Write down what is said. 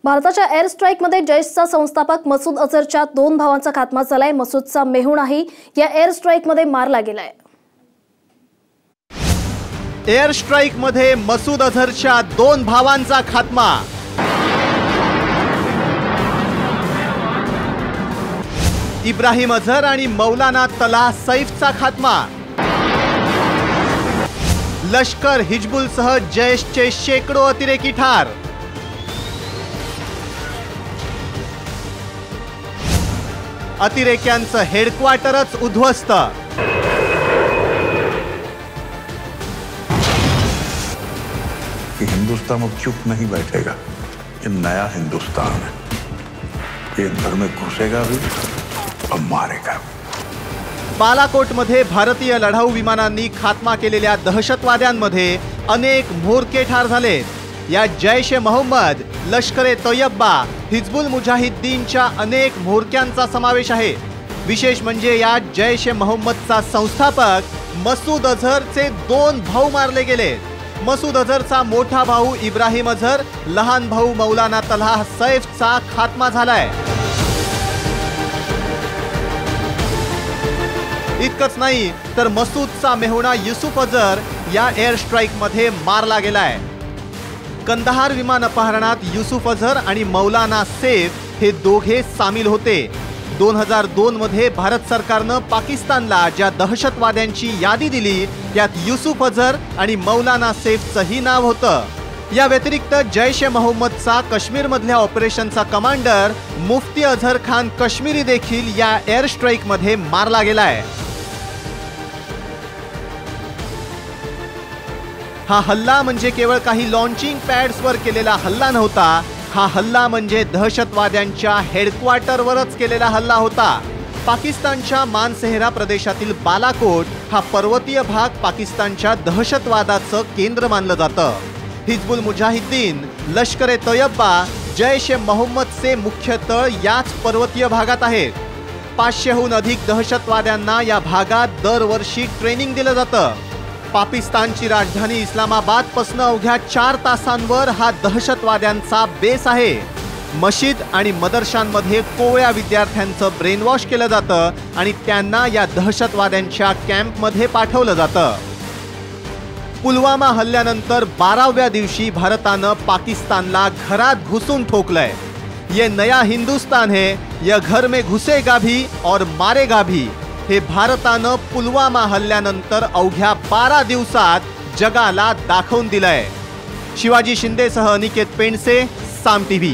भारताच्या एअर स्ट्राईकमध्ये जैशचा संस्थापक मसूद अझरच्या 2 भावांचा खात्मा झालाय। मसूदचा मेहुणाही या एअर स्ट्राईकमध्ये मारला गेलाय। एअर स्ट्राईकमध्ये मसूद अझरच्या 2 भावांचा खात्मा। इब्राहिम अझर आणि मौलाना तलाह सैफचा खात्मा। लष्कर हिजबुलसह जैशचे शेकडो अतिरेकी ठार। अतिरेक्यांचं हेडक्वार्टरच उद्ध्वस्त। हिंदुस्तान अब चुप नहीं बैठेगा। ये नया हिंदुस्तान है, ये घर में घुसेगा भी और मारेगा। बालाकोटमध्ये भारतीय लढाऊ विमानांनी खात्मा केलेल्या दहशतवाद्यांमध्ये अनेक म्होरके ठार झाले। या जैश ए मोहम्मद, लष्कर-ए तोयबा, हिजबुल मुजाहिद्दीनच्या अनेक म्होरक्यांचा समावेश आहे। विशेष म्हणजे या जैश ए मोहम्मदचा संस्थापक मसूद अझरचे 2 भाऊ मारले गेले। मसूद अझरचा मोठा भाऊ इब्राहिम अझर, लहान भाऊ मौलाना तलाह सैफचा खात्मा झालाय। इतकंच नाही तर मसूदचा मेहुणा युसुफ अझर या एअर स्ट्राईकमध्ये मारला गेलाय। कंदाहार विमान अपहरणात युसुफ अझर आणि मौलाना सैफ हे दोघे सामील होते। 2002 मध्ये भारत सरकारनं पाकिस्तानला ज्या दहशतवाद्यांची यादी दिली त्यात युसुफ अझर आणि मौलाना सैफचंही नाव होतं। या व्यतिरिक्त जैश ए मोहम्मदचा काश्मीरमधल्या ऑपरेशनचा कमांडर मुफ्ती अझर खान काश्मीरी देखील या एअर स्ट्राईकमध्ये मारला गेलाय। हा हल्ला म्हणजे केवळ काही लॉन्चिंग पॅड्सवर केलेला हल्ला नव्हता। हा हल्ला म्हणजे दहशतवाद्यांच्या हेडक्वार्टरवरच केलेला हल्ला होता। पाकिस्तानच्या मानसेहरा प्रदेशातील बालाकोट हा पर्वतीय भाग पाकिस्तानच्या दहशतवादाचं केंद्र मानलं जातं। हिजबुल मुजाहिद्दीन, लष्कर-ए तोयबा, जैश ए मोहम्मदचे मुख्य तळ याच पर्वतीय भागात आहेत। 500हून अधिक दहशतवाद्यांना या भागात दरवर्षी ट्रेनिंग दिलं जातं। पाकिस्तानची राजधानी इस्लामाबाद पासून अवघ्या 4 तासांवर हा दहशतवाद्यांचा बेस आहे। मशीद आणि मदरशांमध्ये कोवळ्या विद्यार्थ्यांचं ब्रेन वॉश केलं जातं आणि त्यांना या दहशतवाद्यांच्या कॅम्पमध्ये पाठवलं जातं। पुलवामा हल्ल्यानंतर 12व्या दिवशी भारतानं पाकिस्तानला घरात घुसून ठोकलंय। ये नया हिंदुस्तान है, ये घर में घुसेगा भी और मारेगा भी हे भारतानं पुलवामा हल्ल्यानंतर अवघ्या 12 दिवसात जगाला दाखवून दिलंय। शिवाजी शिंदेसह अनिकेत पेंडसे, साम टीव्ही।